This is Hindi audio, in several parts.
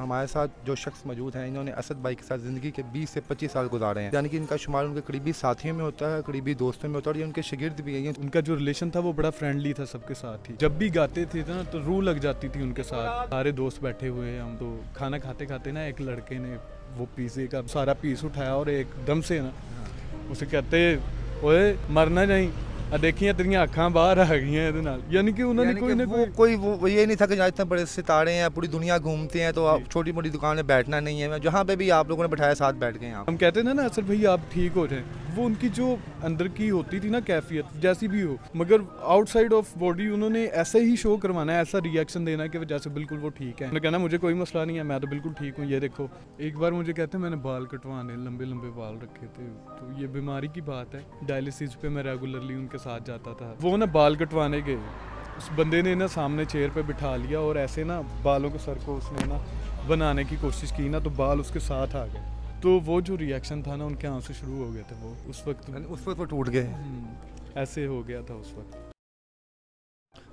हमारे साथ जो शख्स मौजूद हैं, इन्होंने असद भाई के साथ ज़िंदगी के 20 से 25 साल गुजारे हैं। यानी कि इनका शुमार उनके करीबी साथियों में होता है, करीबी दोस्तों में होता है और ये उनके शागिर्द भी हैं। उनका जो रिलेशन था वो बड़ा फ्रेंडली था सबके साथ ही। जब भी गाते थे ना तो रूह लग जाती थी उनके साथ। सारे दोस्त बैठे हुए हैं हम, तो खाना खाते खाते ना एक लड़के ने वो पिज़्ज़े का सारा पीस उठाया और एकदम से ना उसे कहते ओए मरना नहीं, देखिए तेरियां अखां बाहर आ गई हैं ਇਹਦੇ ਨਾਲ। यानी कि उन्होंने कोई ना कोई वो ये नहीं था कि इतने बड़े सितारे हैं, पूरी दुनिया घूमते हैं तो आप छोटी मोटी दुकान में बैठना नहीं है। जहाँ पे भी आप लोगों ने बैठाया साथ बैठ गए आप। हम कहते हैं ना असद भाई आप ठीक हो जाए, वो उनकी जो अंदर की होती थी ना कैफियत जैसी भी हो, मगर आउटसाइड ऑफ बॉडी उन्होंने ऐसे ही शो करवाना है, ऐसा रिएक्शन देना है कि जैसे बिल्कुल वो ठीक है। उन्होंने कहना मुझे कोई मसला नहीं है, मैं तो बिल्कुल ठीक हूँ, ये देखो। एक बार मुझे कहते हैं मैंने बाल कटवाने लंबे लंबे बाल रखे थे, तो ये बीमारी की बात है। डायलिसिस पे मैं रेगुलरली उनके साथ जाता था। वो ना बाल कटवाने गए, उस बंदे ने ना सामने चेयर पे बिठा लिया और ऐसे ना बालों के सर को उसने ना बनाने की कोशिश की ना, तो बाल उसके साथ आ गए। तो वो जो रिएक्शन था ना उनके आंसू शुरू हो गए थे। वो उस वक्त वो टूट गए। ऐसे हो गया था उस वक्त।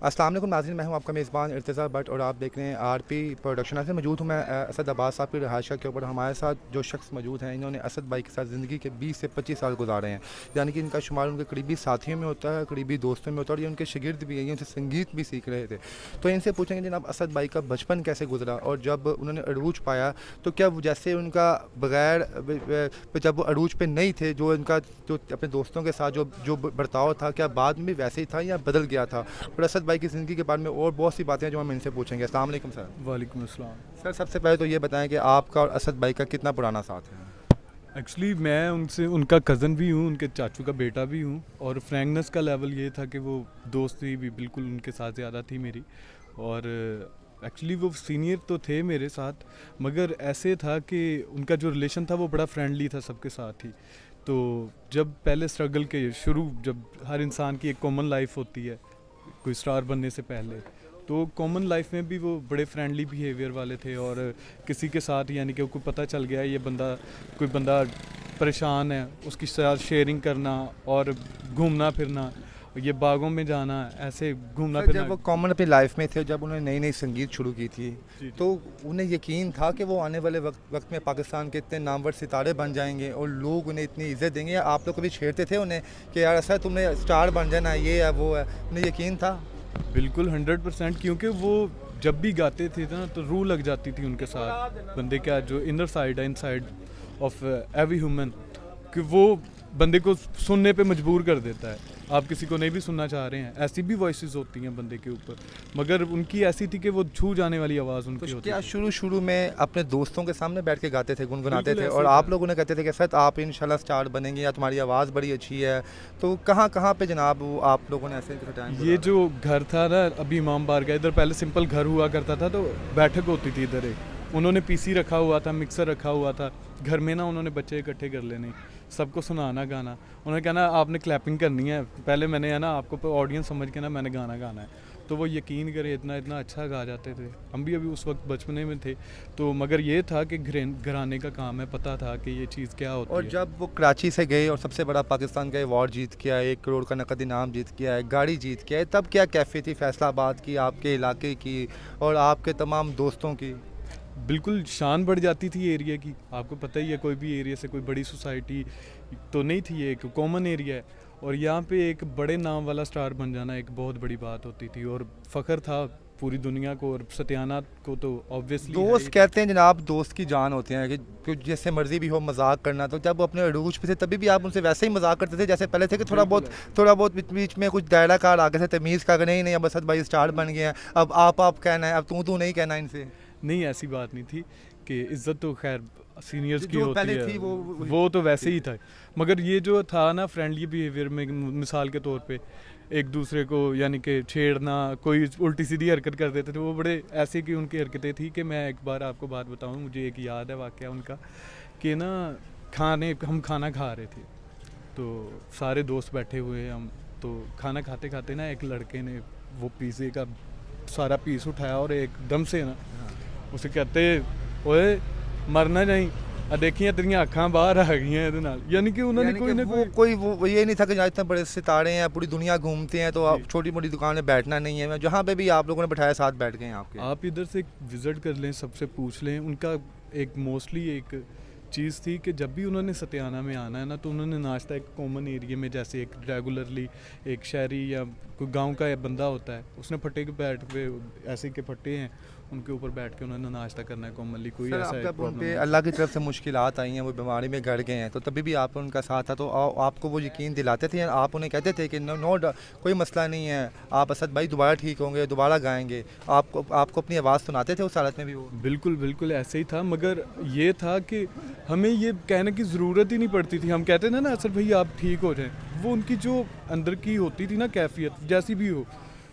अस्सलाम वालेकुम नाज़रीन, मैं हूं आपका मेज़बान इर्तिज़ा भट्ट और आप देख रहे हैं आरपी प्रोडक्शन से। मौजूद हूं मैं असद अब्बास साहब की रिहाइश के ऊपर। हमारे साथ जो शख्स मौजूद हैं, इन्होंने असद भाई के साथ ज़िंदगी के 20 से 25 साल गुजारे हैं। यानी कि इनका शुमार उनके करीबी साथियों में होता है, करीबी दोस्तों में होता है और ये उनके शागिर्द भी हैं, ये उनसे संगीत भी सीख रहे थे। तो इनसे पूछेंगे जनाब असद भाई का बचपन कैसे गुजरा और जब उन्होंने अरूज पाया तो क्या जैसे उनका बग़ैर जब वो अरूज पे नहीं थे, जो उनका जो अपने दोस्तों के साथ जो बर्ताव था, क्या बाद में वैसे ही था या बदल गया था? और असद भाई की ज़िंदगी के बारे में और बहुत सी बातें हैं जो हम इनसे पूछेंगे। अस्सलाम वालेकुम सर। वालेकुम अस्सलाम। सर सबसे पहले तो ये बताएं कि आपका और असद भाई का कितना पुराना साथ है? एक्चुअली मैं उनसे उनका कज़न भी हूँ, उनके चाचू का बेटा भी हूँ, और फ्रैंकनेस का लेवल ये था कि वो दोस्ती भी बिल्कुल उनके साथ ज़्यादा थी मेरी। और एक्चुअली वो सीनियर तो थे मेरे साथ, मगर ऐसे था कि उनका जो रिलेशन था वो बड़ा फ्रेंडली था सबके साथ ही। तो जब पहले स्ट्रगल के शुरू, जब हर इंसान की एक कॉमन लाइफ होती है कोई स्टार बनने से पहले, तो कॉमन लाइफ में भी वो बड़े फ्रेंडली बिहेवियर वाले थे। और किसी के साथ यानी कि कोई पता चल गया ये बंदा, कोई बंदा परेशान है, उसके साथ शेयरिंग करना और घूमना फिरना, ये बागों में जाना, ऐसे घूमना फिरना। जब वो कॉमन अपनी लाइफ में थे, जब उन्होंने नई नई संगीत शुरू की थी, तो उन्हें यकीन था कि वो आने वाले वक्त में पाकिस्तान के इतने नामवर सितारे बन जाएंगे और लोग उन्हें इतनी इज्जत देंगे? या आप लोग कभी छेड़ते थे उन्हें कि यार ऐसा तुमने स्टार बन जाना, ये है वो है? उन्हें यकीन था? बिल्कुल 100%, क्योंकि वो जब भी गाते थे ना तो रूह लग जाती थी उनके साथ। बंदे का जो इनर साइड है, इनसाइड ऑफ एवरी ह्यूमन, कि वो बंदे को सुनने पे मजबूर कर देता है। आप किसी को नहीं भी सुनना चाह रहे हैं, ऐसी भी वॉइसेस होती हैं बंदे के ऊपर, मगर उनकी ऐसी थी कि वो छू जाने वाली आवाज़ उनकी होती क्या थी। शुरू में अपने दोस्तों के सामने बैठ के गाते थे, गुनगुनाते थे और आप लोग उन्हें कहते थे कि सर आप इंशाल्लाह स्टार बनेंगे या तुम्हारी आवाज़ बड़ी अच्छी है? तो कहाँ कहाँ पे जनाब आप लोगों ने ऐसे टाइम? ये जो घर था ना अभी इमाम बार का, इधर पहले सिंपल घर हुआ करता था, तो बैठक होती थी इधर एक। उन्होंने पीसी रखा हुआ था, मिक्सर रखा हुआ था घर में ना, उन्होंने बच्चे इकट्ठे कर लेने, सबको सुनाना गाना। उन्होंने कहना आपने क्लैपिंग करनी है, पहले मैंने है ना आपको ऑडियंस समझ के ना मैंने गाना गाना है। तो वो यकीन करे इतना इतना अच्छा गा जाते थे। हम भी अभी उस वक्त बचपने में थे, तो मगर ये था कि घराने का काम है, पता था कि ये चीज़ क्या होती है। और जब वो कराची से गए और सबसे बड़ा पाकिस्तान का अवार्ड जीत के आए, 1 करोड़ का नकद इनाम जीत के आए, गाड़ी जीत के आए, तब क्या कैफियत थी फैसलाबाद की, आपके इलाके की और आपके तमाम दोस्तों की? बिल्कुल शान बढ़ जाती थी एरिया की। आपको पता ही है कोई भी एरिया से कोई बड़ी सोसाइटी तो नहीं थी, ये एक कॉमन एरिया है, और यहाँ पे एक बड़े नाम वाला स्टार बन जाना एक बहुत बड़ी बात होती थी और फ़ख्र था पूरी दुनिया को और सत्याना को। तो ऑब्वियसली दोस्त कहते हैं जनाब, दोस्त की जान होते हैं कि जैसे मर्जी भी हो मजाक करना। तो जब वो अपने अरूज पे थे तभी भी आप उनसे वैसे ही मजाक करते थे जैसे पहले थे कि थोड़ा बहुत बीच में कुछ दायरा कार आ गए थे, तमीज़ का नहीं नहीं अब असद भाई स्टार बन गए हैं, अब आप कहना है, अब तू नहीं कहना इनसे? नहीं, ऐसी बात नहीं थी कि इज़्ज़त तो खैर सीनियर्स की जो होती पहले है, थी वो तो वैसे ही था। मगर ये जो था ना फ्रेंडली बिहेवियर में, मिसाल के तौर पे एक दूसरे को यानी कि छेड़ना, कोई उल्टी सीधी हरकत कर देते थे, वो बड़े ऐसे की उनकी हरकतें थी कि मैं एक बार आपको बात बताऊं, मुझे एक याद है वाक़या उनका कि ना हम खाना खा रहे थे, तो सारे दोस्त बैठे हुए हैं हम, तो खाना खाते खाते ना एक लड़के ने वो पिज़्ज़े का सारा पीस उठाया और एकदम से ना उसे कहते ओए मरना नहीं, देखिए तेरियां अखां बाहर आ गई हैं ਇਹਦੇ ਨਾਲ यानी कि उन्होंने कोई ना कोई वो ये नहीं था कि जहाँ इतने बड़े सितारे हैं पूरी दुनिया घूमते हैं तो आप छोटी मोटी दुकान में बैठना नहीं है, जहाँ पे भी आप लोगों ने बैठाया साथ बैठ गए हैं आपके। आप इधर से विज़िट कर लें, सबसे पूछ लें, उनका एक मोस्टली एक चीज़ थी कि जब भी उन्होंने सतियाना में आना है ना तो उन्होंने नाश्ता एक कॉमन एरिया में, जैसे एक रेगुलरली एक शहरी या कोई गांव का बंदा होता है उसने फट्टे के बैठ पे ऐसे के फट्टे हैं उनके ऊपर बैठ के उन्होंने नाश्ता करना है कॉमनली। कोई सर ऐसा जब उन प्रॉब्लम पे अल्लाह की तरफ से मुश्किलात आई हैं, वो बीमारी में गड़ गए हैं, तो तभी भी आप उनका साथ था, तो आपको वो यकीन दिलाते थे, आप उन्हें कहते थे कि नो कोई मसला नहीं है, आप असद भाई दोबारा ठीक होंगे, दोबारा गाएंगे, आपको अपनी आवाज़ सुनाते थे उस हालत में भी वो? बिल्कुल बिल्कुल ऐसे ही था, मगर ये था कि हमें ये कहने की ज़रूरत ही नहीं पड़ती थी। हम कहते थे ना असद भाई आप ठीक हो जाएं, वो उनकी जो अंदर की होती थी ना कैफियत जैसी भी हो,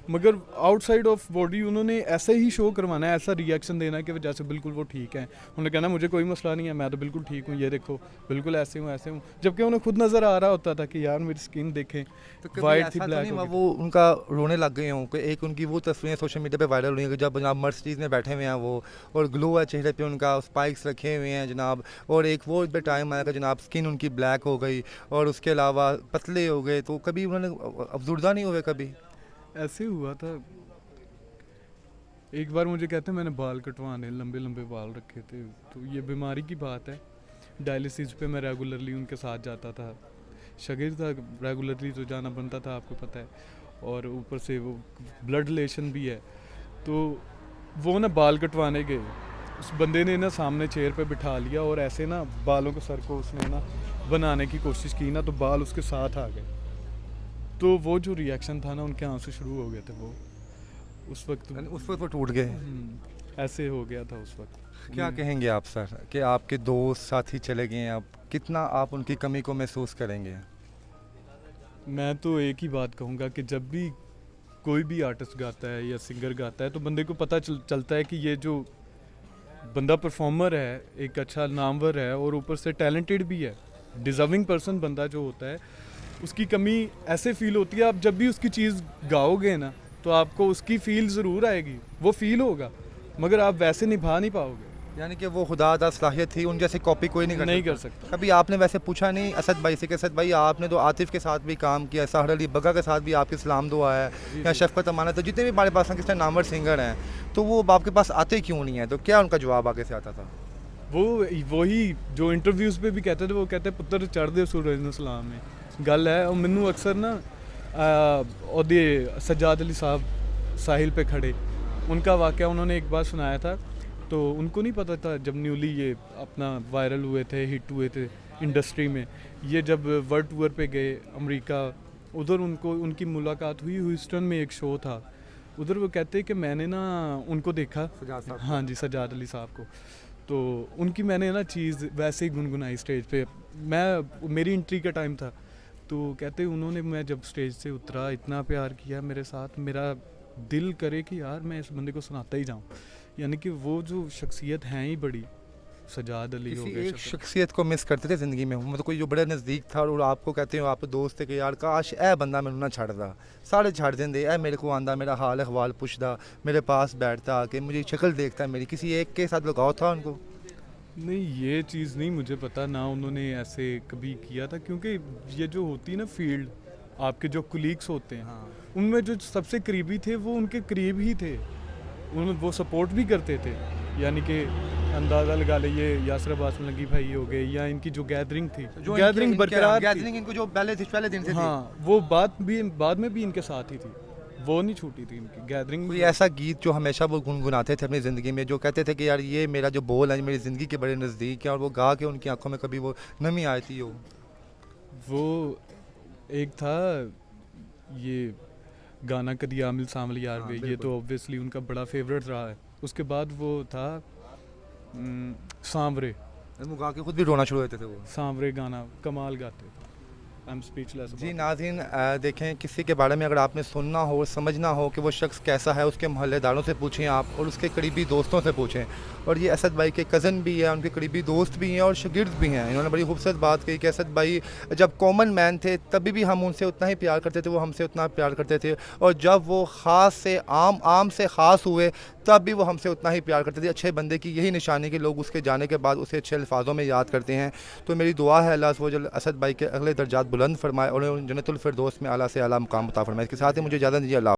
मगर आउटसाइड ऑफ बॉडी उन्होंने ऐसे ही शो करवाना है, ऐसा रिएक्शन देना है कि जैसे बिल्कुल वो ठीक है। उन्होंने कहना मुझे कोई मसला नहीं है, मैं तो बिल्कुल ठीक हूँ, ये देखो बिल्कुल ऐसे हूँ ऐसे हूँ, जबकि उन्हें खुद नज़र आ रहा होता था कि यार मेरी स्किन देखें तो वाइट थी तो ब्लैक नहीं हो वो उनका रोने लग गए हों कि एक उनकी वो तस्वीरें सोशल मीडिया पे वायरल हुई हैं कि जब जनाब मर्सिडीज़ में बैठे हुए हैं वो, और ग्लो है चेहरे पे उनका, स्पाइक्स रखे हुए हैं जनाब, और एक वो पे टाइम आया कि जनाब स्किन उनकी ब्लैक हो गई और उसके अलावा पतले हो गए, तो कभी उन्होंने अफसुर्दा नहीं हुए कभी? ऐसे हुआ था। एक बार मुझे कहते हैं मैंने बाल कटवाने, लंबे लंबे बाल रखे थे, तो ये बीमारी की बात है। डायलिसिस पे मैं रेगुलरली उनके साथ जाता था, शगीर था, रेगुलरली तो जाना बनता था आपको पता है, और ऊपर से वो ब्लड रिलेशन भी है। तो वो ना बाल कटवाने गए, उस बंदे ने ना सामने चेयर पे बिठा लिया और ऐसे ना बालों के सर को उसने ना बनाने की कोशिश की ना, तो बाल उसके साथ आ गए। तो वो जो रिएक्शन था ना, उनके आंसू शुरू हो गए थे, वो उस वक्त वो टूट गए। ऐसे हो गया था उस वक्त। क्या कहेंगे आप सर कि आपके दोस्त साथी चले गए हैं, अब कितना आप उनकी कमी को महसूस करेंगे? मैं तो एक ही बात कहूँगा कि जब भी कोई भी आर्टिस्ट गाता है या सिंगर गाता है तो बंदे को पता चलता है कि ये जो बंदा परफॉर्मर है, एक अच्छा नामवर है और ऊपर से टैलेंटेड भी है, डिज़र्विंग पर्सन बंदा जो होता है, उसकी कमी ऐसे फील होती है। आप जब भी उसकी चीज़ गाओगे ना तो आपको उसकी फील ज़रूर आएगी, वो फील होगा, मगर आप वैसे निभा नहीं पाओगे। यानी कि वो खुदादा सलाहियत थी, उन जैसे कॉपी कोई नहीं कर सकता। कभी आपने वैसे पूछा नहीं असद भाई से कि असद भाई आपने तो आतिफ के साथ भी काम किया, सहर अली बग्गा के साथ भी आपके सलाम दुआ है, या शफकत अमानत, तो जितने भी हमारे पास किस नामवर सिंगर हैं, तो वो आपके पास आते क्यों नहीं है? तो क्या उनका जवाब आगे से आता था? वो वही जो इंटरव्यूज़ पे भी कहते थे, वो कहते पुत्र चढ़ दे सूरज नूं सलाम में गल है। और मैनू अक्सर ना ओदे सज्जाद अली साहब साहिल पे खड़े, उनका वाक़या उन्होंने एक बार सुनाया था, तो उनको नहीं पता था जब न्यूली ये अपना वायरल हुए थे, हिट हुए थे इंडस्ट्री में, ये जब वर्ल्ड टूर पे गए अमेरिका, उधर उनको उनकी मुलाकात हुई, ह्यूस्टन में एक शो था, उधर वो कहते कि मैंने ना उनको देखा, हाँ जी सज्जाद अली साहब को, तो उनकी मैंने ना चीज़ वैसे ही गुनगुनाई स्टेज पे, मेरी एंट्री का टाइम था, तो कहते उन्होंने, मैं जब स्टेज से उतरा इतना प्यार किया मेरे साथ, मेरा दिल करे कि यार मैं इस बंदे को सुनाता ही जाऊँ। यानी कि वो जो शख्सियत हैं ही बड़ी, सजाद अली हो गए, एक शख्सियत को मिस करते थे ज़िंदगी में, मतलब कोई जो बड़ा नज़दीक था और आपको कहते हो आप दोस्त थे कि यार काश ए बंदा मैनू ना छड़दा, सारे छड़ देंदे, ए मेरे को आंदा, मेरा हाल अहवाल पुछदा, मेरे पास बैठता आके मुझे शक्ल देखता, मेरी किसी एक के साथ लगाव था उनको? नहीं, ये चीज़ नहीं मुझे पता, ना उन्होंने ऐसे कभी किया था, क्योंकि ये जो होती है ना फील्ड, आपके जो कुलीग्स होते हैं, हाँ, उनमें जो सबसे करीबी थे वो उनके करीब ही थे, वो सपोर्ट भी करते थे। यानी कि अंदाज़ा लगा ले, ये यासर अब्बास मलंगी भाई हो गए, या इनकी जो गैदरिंग थी, जो गैदरिंग बरकरार, गैदरिंग इनको जो पहले दिन से हाँ, वो बाद में भी इनके साथ ही थी, वो नहीं छूटी थी इनकी गैदरिंग। कोई ऐसा गीत जो हमेशा वो गुनगुनाते थे अपनी ज़िंदगी में, जो कहते थे कि यार ये मेरा जो बोल है मेरी ज़िंदगी के बड़े नज़दीक है, और वो गा के उनकी आंखों में कभी वो नमी आई थी? वो एक था ये गाना कदी आमिल सामल यार वे, ये तो ऑब्वियसली उनका बड़ा फेवरेट रहा है। उसके बाद वो था सांवरे, वो गा के खुद भी रोना शुरू होते थे, वो सांवरे गाना कमाल गाते थे। जी नाज़रीन, देखें किसी के बारे में अगर आपने सुनना हो, समझना हो कि वो शख्स कैसा है, उसके मोहल्लेदारों से पूछें आप, और उसके करीबी दोस्तों से पूछें। और ये असद भाई के कज़न भी है, उनके करीबी दोस्त भी हैं और शागिर्द भी हैं। इन्होंने बड़ी खूबसूरत बात कही कि असद भाई जब कॉमन मैन थे तभी भी हम उनसे उतना ही प्यार करते थे, वो हमसे उतना प्यार करते थे, और जब वो ख़ास से आम से ख़ास हुए तब भी वो हमसे उतना ही प्यार करते थे। अच्छे बंदे की यही निशानी कि लोग उसके जाने के बाद उसे अच्छे अल्फाजों में याद करते हैं। तो मेरी दुआ है अल्लाह वो असद भाई के अगले दर्जात बुलंद फरमाए और उन्हें जन्नतुल फिरदौस में आला से आला मुकाम अता फरमाए। इसके साथ ही मुझे इजाज़त दीजिए। अल्लाह।